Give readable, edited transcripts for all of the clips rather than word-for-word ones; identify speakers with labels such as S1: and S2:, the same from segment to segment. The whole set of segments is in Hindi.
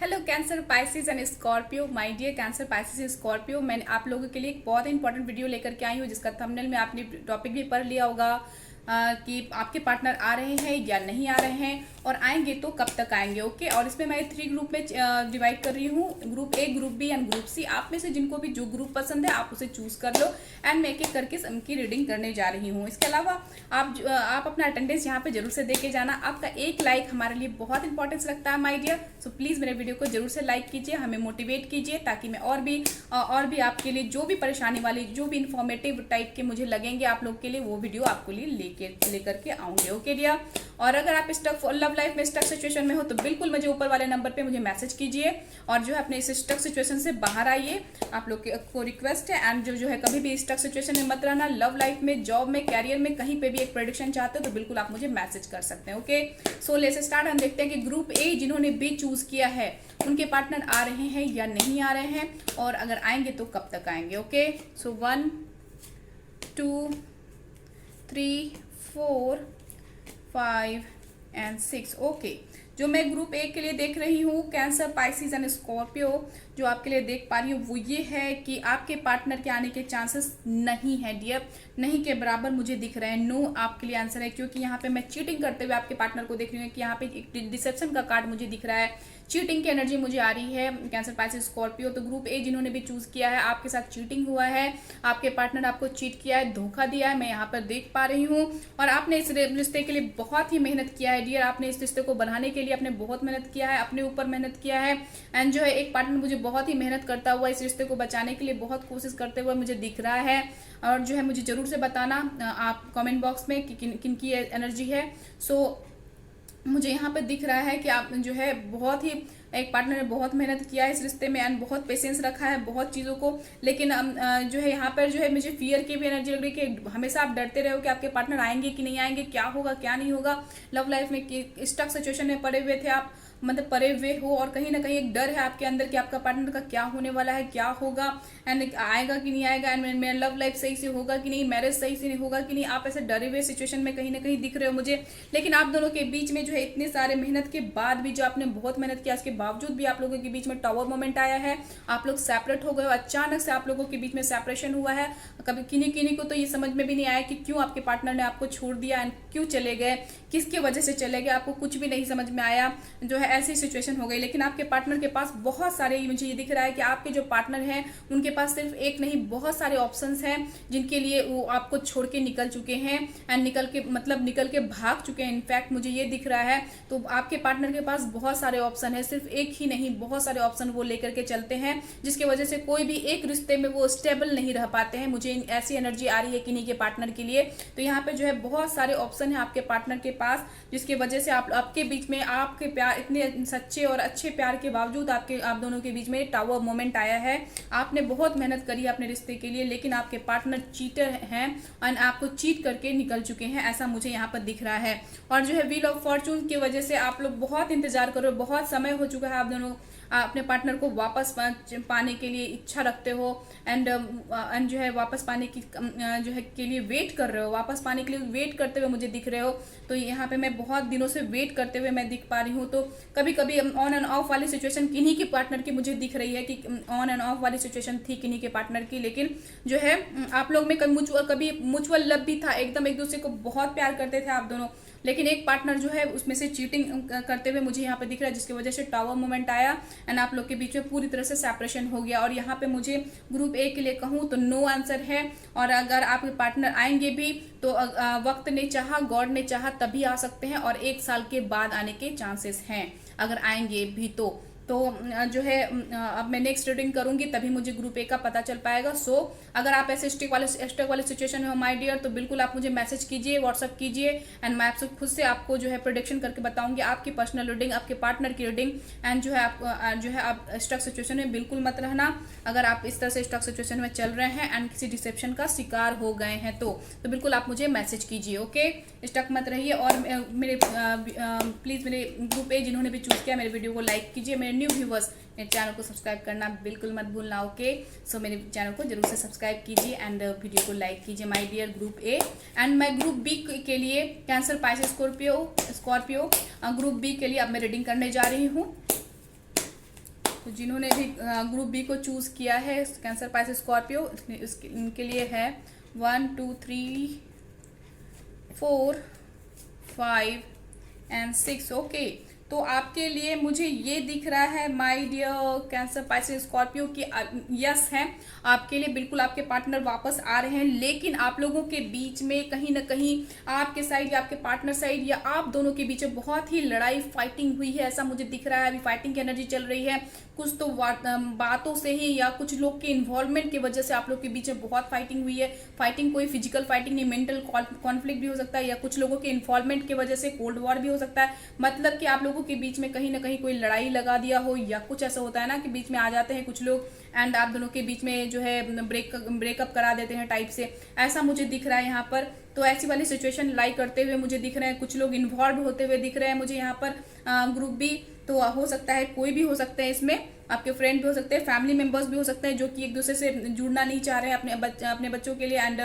S1: Hello Cancer Pisces and Scorpio, my dear Cancer Pisces Scorpio. मैंने आप लोगों के लिए एक बहुत इंपॉर्टेंट वीडियो लेकर के आई हूँ, जिसका थंबनेल में आपने टॉपिक भी पढ़ लिया होगा कि आपके पार्टनर आ रहे हैं या नहीं आ रहे हैं, और आएंगे तो कब तक आएंगे। ओके, और इसमें मैं 3 ग्रुप में डिवाइड कर रही हूँ, group A, group B and group C. आप में से जिनको भी जो ग्रुप पसंद है आप उसे चूज कर लो, एंड मैं एक एक करके उनकी रीडिंग करने जा रही हूँ। इसके अलावा आप अपना अटेंडेंस यहाँ पे जरूर से दे के जाना। आपका एक लाइक हमारे लिए बहुत इंपॉर्टेंस रखता है माय डियर, सो प्लीज़ मेरे वीडियो को जरूर से लाइक कीजिए, हमें मोटिवेट कीजिए, ताकि मैं और भी आपके लिए जो भी परेशानी वाली, जो भी इंफॉर्मेटिव टाइप के मुझे लगेंगे आप लोग के लिए, वो वीडियो आपको लिए लेकर के आऊंगे। ओके डियर, और अगर आप स्टक लव लाइफ में स्टक सिचुएशन में हो तो बिल्कुल मुझे ऊपर वाले नंबर पे मुझे मैसेज कीजिए, और जो है अपने इस स्टक सिचुएशन से बाहर आइए, आप लोग को रिक्वेस्ट है। एंड जो है कभी भी स्टक सिचुएशन में मत रहना। लव लाइफ में, जॉब में, कैरियर में, कहीं पे भी एक प्रेडिक्शन चाहते हो तो बिल्कुल आप मुझे मैसेज कर सकते हैं। Okay, so let's start. हम देखते हैं कि ग्रुप ए जिन्होंने बी चूज किया है उनके पार्टनर आ रहे हैं या नहीं आ रहे हैं, और अगर आएंगे तो कब तक आएंगे। Okay, so 1 2 3 4 5 and 6। ओके, जो मैं ग्रुप ए के लिए देख रही हूँ, कैंसर पाइसिस एंड स्कॉर्पियो, जो आपके लिए देख पा रही हूँ वो ये है कि आपके पार्टनर के आने के चांसेस नहीं है डियर, नहीं के बराबर मुझे दिख रहे हैं। नो आपके लिए आंसर है, क्योंकि यहाँ पे मैं चीटिंग करते हुए आपके पार्टनर को देख रही हूँ कि यहाँ पे एक डिसेप्शन का कार्ड मुझे दिख रहा है, चीटिंग की एनर्जी मुझे आ रही है कैंसर पाइसिस स्कॉर्पियो। तो ग्रुप ए जिन्होंने भी चूज किया है, आपके साथ चीटिंग हुआ है, आपके पार्टनर आपको चीट किया है, धोखा दिया है, मैं यहाँ पर देख पा रही हूँ। और आपने इस रिश्ते के लिए बहुत ही मेहनत किया है डियर, आपने इस रिश्ते को बनाने के लिए आपने बहुत मेहनत किया है, अपने ऊपर मेहनत किया है। एंड जो है एक पार्टनर मुझे बहुत ही मेहनत करता हुआ इस रिश्ते को बचाने के लिए बहुत कोशिश करते हुए मुझे दिख रहा है। और जो है मुझे जरूर से बताना आप कमेंट बॉक्स में कि किन की एनर्जी है। सो मुझे यहाँ पे दिख रहा है कि आप जो है बहुत ही, एक पार्टनर ने बहुत मेहनत किया है इस रिश्ते में, एंड बहुत पेशेंस रखा है बहुत चीज़ों को, लेकिन जो है यहाँ पर जो है मुझे फियर की भी एनर्जी लग रही है कि हमेशा आप डरते रहो कि आपके पार्टनर आएंगे कि नहीं आएंगे, क्या होगा क्या नहीं होगा। लव लाइफ में स्टक सिचुएशन में पड़े हुए थे आप, मतलब परे हुए हो, और कहीं ना कहीं एक डर है आपके अंदर कि आपका पार्टनर का क्या होने वाला है, क्या होगा, एंड आएगा कि नहीं आएगा, एंड मेरा लव लाइफ सही से होगा कि नहीं, मैरिज सही से नहीं होगा कि नहीं। आप ऐसे डरे हुए सिचुएशन में कहीं ना कहीं दिख रहे हो मुझे। लेकिन आप दोनों के बीच में जो है इतने सारे मेहनत के बाद भी, जो आपने बहुत मेहनत किया उसके बावजूद भी आप लोगों के बीच में टावर मोमेंट आया है, आप लोग सेपरेट हो गए हो, अचानक से आप लोगों के बीच में सेपरेशन हुआ है। कभी किन्हीं को तो ये समझ में भी नहीं आया कि क्यों आपके पार्टनर ने आपको छोड़ दिया एंड क्यों चले गए, किसकी वजह से चले गए, आपको कुछ भी नहीं समझ में आया, जो है ऐसी सिचुएशन हो गई। लेकिन आपके पार्टनर के पास बहुत सारे, मुझे ये दिख रहा है कि आपके जो पार्टनर हैं उनके पास सिर्फ एक नहीं बहुत सारे ऑप्शंस हैं, जिनके लिए वो आपको छोड़ के निकल चुके हैं, एंड निकल के भाग चुके हैं। इनफैक्ट मुझे ये दिख रहा है, तो आपके पार्टनर के पास बहुत सारे ऑप्शन है, सिर्फ एक ही नहीं बहुत सारे ऑप्शन वो लेकर के चलते हैं, जिसकी वजह से कोई भी एक रिश्ते में वो स्टेबल नहीं रह पाते हैं। मुझे ऐसी एनर्जी आ रही है किन्हीं के पार्टनर के लिए। तो यहाँ पे जो है बहुत सारे ऑप्शन है आपके पार्टनर के पास, जिसकी वजह से आपके बीच में, आपके प्यार, इतने सच्चे और अच्छे प्यार के बावजूद आप दोनों के बीच में टावर मोमेंट आया है। आपने बहुत मेहनत करी अपने रिश्ते के लिए, लेकिन आपके पार्टनर चीटर हैं और आपको चीट करके निकल चुके हैं, ऐसा मुझे यहाँ पर दिख रहा है। और जो है व्हील ऑफ फॉर्चून की वजह से आप लोग बहुत इंतजार करो, बहुत समय हो चुका है, आप दोनों अपने पार्टनर को वापस पाने के लिए इच्छा रखते हो, एंड जो है वापस पाने की जो है के लिए वेट कर रहे हो, वापस पाने के लिए वेट करते हुए मुझे दिख रहे हो। तो यहाँ पे मैं बहुत दिनों से वेट करते हुए मैं दिख पा रही हूँ। तो कभी कभी ऑन एंड ऑफ वाली सिचुएशन किन्हीं के पार्टनर की मुझे दिख रही है कि ऑन एंड ऑफ वाली सिचुएशन थी किन्हीं के पार्टनर की, लेकिन जो है आप लोग में कभी म्यूचुअल लव भी था, एकदम एक दूसरे को बहुत प्यार करते थे आप दोनों, लेकिन एक पार्टनर जो है उसमें से चीटिंग करते हुए मुझे यहाँ पे दिख रहा है, जिसकी वजह से टावर मोमेंट आया, एंड आप लोग के बीच में पूरी तरह से सेपरेशन हो गया। और यहाँ पे मुझे ग्रुप ए के लिए कहूँ तो नो आंसर है, और अगर आपके पार्टनर आएंगे भी तो वक्त ने चाहा, गॉड ने चाहा तभी आ सकते हैं, और 1 साल के बाद आने के चांसेस हैं अगर आएंगे भी तो जो है अब मैं नेक्स्ट रीडिंग करूंगी तभी मुझे ग्रुप ए का पता चल पाएगा। सो अगर आप ऐसे स्टक वाले सिचुएशन में हो माय डियर, तो बिल्कुल आप मुझे मैसेज कीजिए, व्हाट्सअप कीजिए, एंड मैं आपसे खुद से आपको जो है प्रोडिक्शन करके बताऊंगी आपकी पर्सनल रीडिंग, आपके पार्टनर की रीडिंग। एंड जो है आप स्टक सिचुएशन में बिल्कुल मत रहना, अगर आप इस तरह से स्टक सिचुएशन में चल रहे हैं एंड किसी डिसेप्शन का शिकार हो गए हैं तो बिल्कुल आप मुझे मैसेज कीजिए। ओके, स्टक मत रहिए, और मेरे प्लीज़ मेरे ग्रुप ए जिन्होंने भी चूज़ किया मेरे वीडियो को लाइक कीजिए, मेरे न्यू व्यूवर्स मेरे चैनल को सब्सक्राइब करना बिल्कुल मत भूलना। ओके, सो मेरे चैनल को जरूर से सब्सक्राइब कीजिए एंड वीडियो को लाइक कीजिए my dear group A. And मैं ग्रुप बी के लिए Cancer Pisces Scorpio group B के लिए अब मैं रीडिंग करने जा रही हूँ। तो जिन्होंने भी ग्रुप बी को चूज़ किया है कैंसर पाइसेस स्कॉर्पियो, इनके लिए है 1 2 3 4 5 एंड 6। ओके, तो आपके लिए मुझे ये दिख रहा है my dear Cancer Pisces Scorpio की यस है, आपके लिए बिल्कुल आपके पार्टनर वापस आ रहे हैं। लेकिन आप लोगों के बीच में कहीं ना कहीं आपके साइड या आपके पार्टनर साइड या आप दोनों के बीच में बहुत ही लड़ाई फाइटिंग हुई है, ऐसा मुझे दिख रहा है। अभी फाइटिंग की एनर्जी चल रही है, कुछ तो बातों से ही या कुछ लोग के इन्वॉल्वमेंट की वजह से आप लोग के बीच में बहुत फाइटिंग हुई है। फाइटिंग कोई फिजिकल फाइटिंग नहीं, मेंटल कॉन्फ्लिक्ट भी हो सकता है, या कुछ लोगों के इन्वॉल्वमेंट की वजह से कोल्ड वॉर भी हो सकता है। मतलब कि आप लोगों के बीच में कहीं ना कहीं कोई लड़ाई लगा दिया हो, या कुछ ऐसा होता है ना कि बीच में आ जाते हैं कुछ लोग एंड आप दोनों के बीच में जो है ब्रेकअप करा देते हैं टाइप से, ऐसा मुझे दिख रहा है यहाँ पर। तो ऐसी वाली सिचुएशन लाइक करते हुए मुझे दिख रहे हैं, कुछ लोग इन्वॉल्व होते हुए दिख रहे हैं मुझे यहाँ पर ग्रुप बी। तो हो सकता है कोई भी हो सकता है इसमें, आपके फ्रेंड भी हो सकते हैं, फैमिली मेंबर्स भी हो सकते हैं जो कि एक दूसरे से जुड़ना नहीं चाह रहे हैं अपने बच्चों के लिए। एंड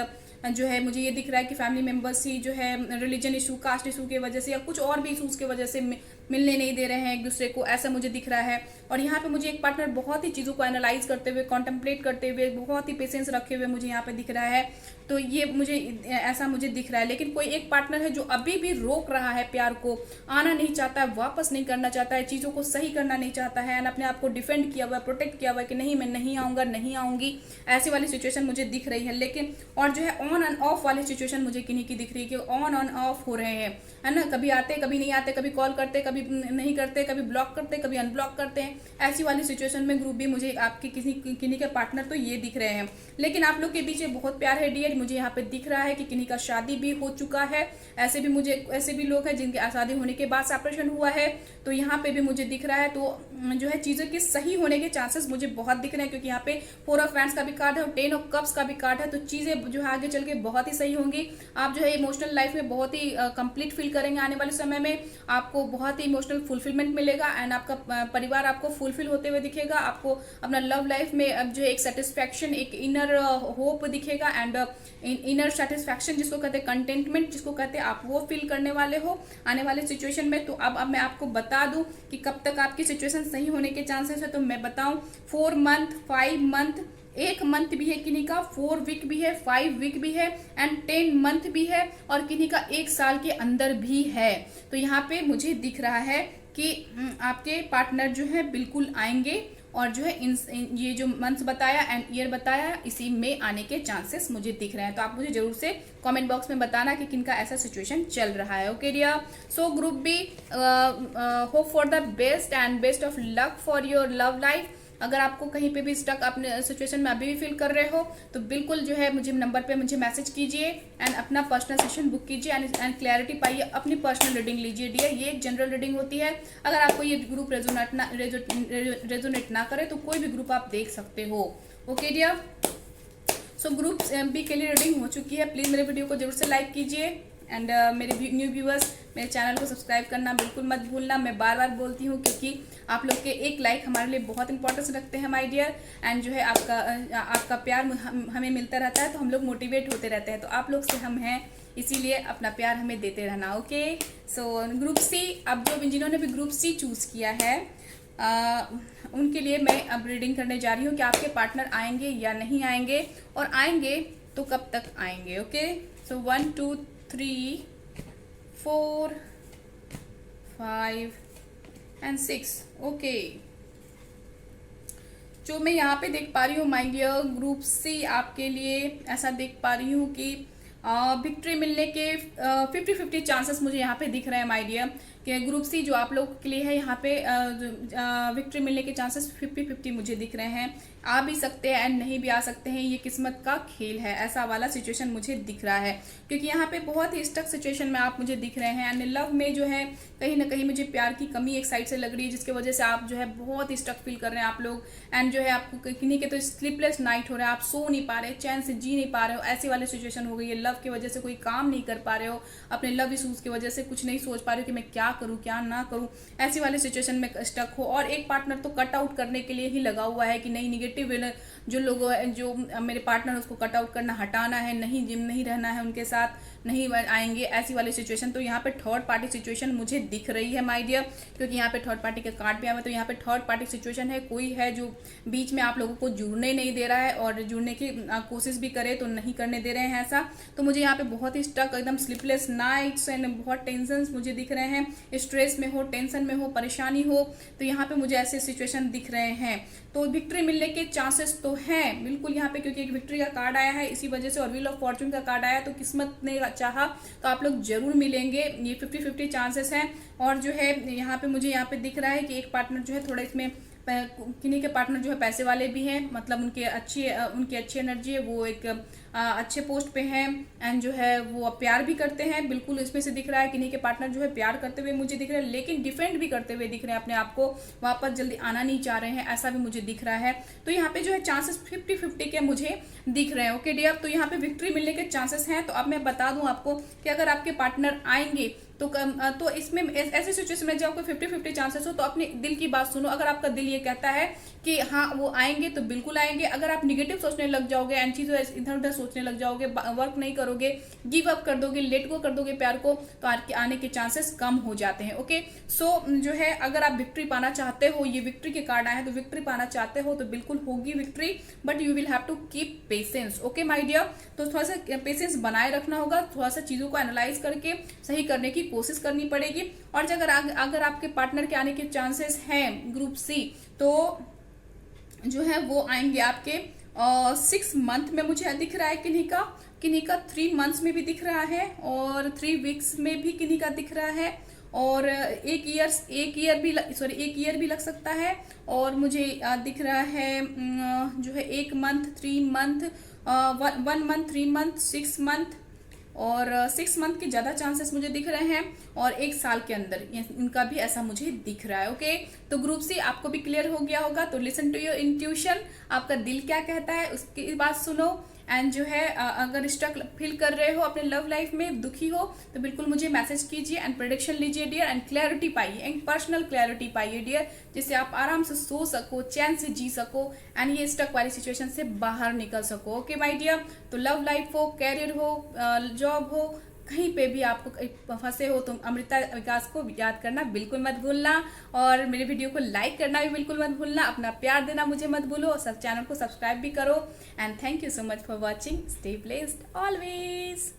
S1: जो है मुझे ये दिख रहा है कि फैमिली मेंबर्स ही जो है रिलीजन इशू, कास्ट इशू की वजह से या कुछ और भी इशूज़ की वजह से मिलने नहीं दे रहे हैं एक दूसरे को, ऐसा मुझे दिख रहा है। और यहाँ पे मुझे एक पार्टनर बहुत ही चीज़ों को एनालाइज करते हुए, कॉन्टेम्पलेट करते हुए, बहुत ही पेशेंस रखे हुए मुझे यहाँ पे दिख रहा है। तो ये मुझे ऐसा मुझे दिख रहा है। लेकिन कोई एक पार्टनर है जो अभी भी रोक रहा है प्यार को, आना नहीं चाहता है, वापस नहीं करना चाहता है, चीज़ों को सही करना नहीं चाहता है, एंड अपने आप को डिफेंड किया हुआ है, प्रोटेक्ट किया हुआ है कि नहीं मैं नहीं आऊँगा, नहीं आऊँगी, ऐसी वाली सिचुएशन मुझे दिख रही है। लेकिन और जो है ऑन एंड ऑफ वाली सिचुएशन मुझे किन्हीं की दिख रही है कि ऑन एंड ऑफ हो रहे हैं, है ना, कभी आते कभी नहीं आते, कभी कॉल करते कभी नहीं करते, कभी ब्लॉक करते कभी अनब्लॉक करते हैं। ऐसी वाली सिचुएशन में ग्रुप भी मुझे आपके किन्हीं के पार्टनर तो ये दिख रहे हैं। लेकिन आप लोग के बीच बहुत प्यार है डियर, मुझे यहाँ पे दिख रहा है कि किन्हीं का शादी भी हो चुका है। ऐसे भी लोग हैं जिनके शादी होने के बाद सेपरेशन हुआ है, तो यहाँ पे भी मुझे दिख रहा है। तो जो है चीज़ों के सही होने के चांसेस मुझे बहुत दिख रहे हैं, क्योंकि यहाँ पे 4 ऑफ वैंड्स का भी कार्ड है और 10 ऑफ कप्स का भी कार्ड है। तो चीज़ें जो है आगे चल के बहुत ही सही होंगी। आप जो है इमोशनल लाइफ में बहुत ही कंप्लीट फील करेंगे आने वाले समय में, आपको बहुत ही इमोशनल फुलफिलमेंट मिलेगा एंड आपका परिवार आपको फुलफिल होते हुए दिखेगा। आपको अपना लव लाइफ में अब जो एक सेटिस्फैक्शन, एक इनर होप दिखेगा एंड इनर सेटिस्फैक्शन जिसको कहते हैं, कंटेंटमेंट जिसको कहते हैं, आप वो फील करने वाले हो आने वाले सिचुएशन में। तो अब मैं आपको बता दूं कि कब तक आपकी सिचुएशन सही होने के चांसेस है। तो मैं बताऊं 4 मंथ, 5 मंथ, 1 मंथ भी है किन्हीं का, 4 वीक भी है, 5 वीक भी है एंड 10 मंथ भी है, और किन्हीं का 1 साल के अंदर भी है। तो यहाँ पे मुझे दिख रहा है कि आपके पार्टनर जो है बिल्कुल आएंगे, और जो है ये जो मंथ बताया एंड ईयर बताया इसी में आने के चांसेस मुझे दिख रहे हैं। तो आप मुझे जरूर से कमेंट बॉक्स में बताना कि किनका ऐसा सिचुएशन चल रहा है। Okay dear, so group B, hope for the best and best of luck for your love life. अगर आपको कहीं पे भी स्टक अपने सिचुएशन में अभी भी फील कर रहे हो तो बिल्कुल जो है मुझे नंबर पे मुझे मैसेज कीजिए एंड अपना पर्सनल सेशन बुक कीजिए एंड क्लैरिटी पाइए, अपनी पर्सनल रीडिंग लीजिए डियर। ये एक जनरल रीडिंग होती है। अगर आपको ये ग्रुप रेजोनेट ना करे तो कोई भी ग्रुप आप देख सकते हो। Okay dear, so group B के लिए रीडिंग हो चुकी है। प्लीज़ मेरे वीडियो को जरूर से लाइक कीजिए एंड मेरे न्यू व्यूअर्स मेरे चैनल को सब्सक्राइब करना बिल्कुल मत भूलना। मैं बार बार बोलती हूँ क्योंकि आप लोग के एक लाइक हमारे लिए बहुत इंपॉर्टेंस रखते हैं माय डियर, एंड जो है आपका प्यार हमें मिलता रहता है तो हम लोग मोटिवेट होते रहते हैं। तो आप लोग से हम हैं, इसीलिए अपना प्यार हमें देते रहना। ओके, सो ग्रुप सी, अब जिन्होंने भी ग्रुप सी चूज़ किया है उनके लिए मैं अब रीडिंग करने जा रही हूँ कि आपके पार्टनर आएंगे या नहीं आएंगे, और आएंगे तो कब तक आएंगे। Okay, so 1 2 3 4 5 and 6। ओके, जो मैं यहाँ पे देख पा रही हूँ माय डियर ग्रुप सी, आपके लिए ऐसा देख पा रही हूँ कि विक्ट्री मिलने के 50-50 चांसेस मुझे यहाँ पे दिख रहे हैं माय डियर। कि ग्रुप सी जो आप लोग के लिए है यहाँ पे विक्ट्री मिलने के चांसेस 50-50 मुझे दिख रहे हैं। आ भी सकते हैं एंड नहीं भी आ सकते हैं, ये किस्मत का खेल है, ऐसा वाला सिचुएशन मुझे दिख रहा है। क्योंकि यहाँ पे बहुत ही स्टक सिचुएशन में आप मुझे दिख रहे हैं एंड लव में जो है कहीं ना कहीं मुझे प्यार की कमी एक साइड से लग रही है, जिसकी वजह से आप जो है बहुत ही स्टक फील कर रहे हैं आप लोग। एंड जो है आपको किन्हीं के तो स्लीपलेस नाइट हो रहा है, आप सो नहीं पा रहे, चैन से जी नहीं पा रहे हो, ऐसी वाली सिचुएशन हो गई है। लव की वजह से कोई काम नहीं कर पा रहे हो, अपने लव इशूज़ की वजह से कुछ नहीं सोच पा रहे हो कि मैं क्या करूँ क्या ना करूँ, ऐसी वाली सिचुएशन में स्टक हो। और एक पार्टनर तो कट आउट करने के लिए ही लगा हुआ है कि नहीं, निगेटिव जो लोग जो मेरे पार्टनर उसको कट आउट करना, हटाना है, नहीं जिम नहीं रहना है उनके साथ, नहीं आएंगे, ऐसी वाली सिचुएशन। तो यहाँ पे थर्ड पार्टी सिचुएशन मुझे दिख रही है माय डियर, क्योंकि यहाँ पे थर्ड पार्टी का कार्ड भी आया है। तो यहाँ पे थर्ड पार्टी सिचुएशन है, कोई है जो बीच में आप लोगों को जुड़ने नहीं दे रहा है, और जुड़ने की कोशिश भी करे तो नहीं करने दे रहे हैं ऐसा। तो मुझे यहाँ पे बहुत ही स्टक, एकदम स्लीपलेस नाइट्स एंड बहुत टेंशन मुझे दिख रहे हैं, स्ट्रेस में हो, टेंशन में हो, परेशानी हो, तो यहाँ पे मुझे ऐसे सिचुएशन दिख रहे हैं। तो विक्ट्री मिलने के चांसेस तो हैं बिल्कुल यहाँ पे, क्योंकि एक विक्ट्री का कार्ड आया है इसी वजह से, और व्हील ऑफ फॉर्चून का कार्ड आया, तो किस्मत ने चाहा तो आप लोग जरूर मिलेंगे, ये 50-50 चांसेस हैं। और जो है यहाँ पे मुझे यहाँ पे दिख रहा है कि एक पार्टनर जो है थोड़ा इसमें, किन्हीं के पार्टनर जो है पैसे वाले भी हैं, मतलब उनकी अच्छी एनर्जी है, वो एक अच्छे पोस्ट पे हैं, एंड जो है वो प्यार भी करते हैं, बिल्कुल इसमें से दिख रहा है। किन्हीं के पार्टनर जो है प्यार करते हुए मुझे दिख रहे हैं, लेकिन डिफेंड भी करते हुए दिख रहे हैं, अपने आप को वापस जल्दी आना नहीं चाह रहे हैं, ऐसा भी मुझे दिख रहा है। तो यहाँ पे जो है चांसेस 50-50 के मुझे दिख रहे हैं। ओके डियर, तो यहाँ पे विक्ट्री मिलने के चांसेस हैं। तो अब मैं बता दूं आपको कि अगर आपके पार्टनर आएंगे तो इसमें ऐसी सिचुएशन में जब आपको 50-50 चांसेस हो, तो अपने दिल की बात सुनो। अगर आपका दिल ये कहता है कि हाँ वो आएंगे तो बिल्कुल आएंगे। अगर आप निगेटिव सोचने लग जाओगे एंड चीज़ों इधर उधर सोचने लग जाओगे, वर्क नहीं करोगे, गिव अप कर दोगे, लेट गो कर दोगे प्यार को, तो आने के चांसेस कम हो जाते हैं। ओके, सो जो है अगर आप विक्ट्री पाना चाहते हो, ये विक्ट्री के कार्ड आए हैं, तो विक्ट्री पाना चाहते हो तो बिल्कुल होगी victory, but you will have to keep patience. Okay my dear, तो थोड़ा सा पेशेंस बनाए रखना होगा, थोड़ा सा चीज़ों को एनालाइज करके सही करने की कोशिश करनी पड़ेगी। और अगर आपके पार्टनर के आने के चांसेस हैं ग्रुप सी, तो जो है वो आएंगे आपके 6 मंथ में मुझे दिख रहा है, किन्हीं का 3 मंथ्स में भी दिख रहा है, और 3 वीक्स में भी किन्हीं का दिख रहा है, और एक ईयर भी लग सकता है। और मुझे दिख रहा है जो है 1 month, 3 month, 1 month, 3 month, 6 month, और 6 मंथ के ज़्यादा चांसेस मुझे दिख रहे हैं, और 1 साल के अंदर इनका भी ऐसा मुझे दिख रहा है। ओके, तो ग्रुप सी आपको भी क्लियर हो गया होगा। तो लिसन टू योर इंट्यूशन, आपका दिल क्या कहता है उसकी बात सुनो। एंड जो है अगर स्टक फील कर रहे हो अपने लव लाइफ में, दुखी हो, तो बिल्कुल मुझे मैसेज कीजिए एंड प्रेडिक्शन लीजिए डियर, एंड क्लैरिटी पाइए, एंड पर्सनल क्लैरिटी पाइए डियर, जिससे आप आराम से सो सको, चैन से जी सको, एंड ये स्टक वाली सिचुएशन से बाहर निकल सको। ओके माय डियर, तो लव लाइफ हो, कैरियर हो, जॉब हो, कहीं पे भी आपको फंसे हो तो अमृता विकास को याद करना बिल्कुल मत भूलना, और मेरे वीडियो को लाइक करना भी बिल्कुल मत भूलना, अपना प्यार देना मुझे मत भूलो, और सब चैनल को सब्सक्राइब भी करो। And thank you so much for watching, stay blessed always.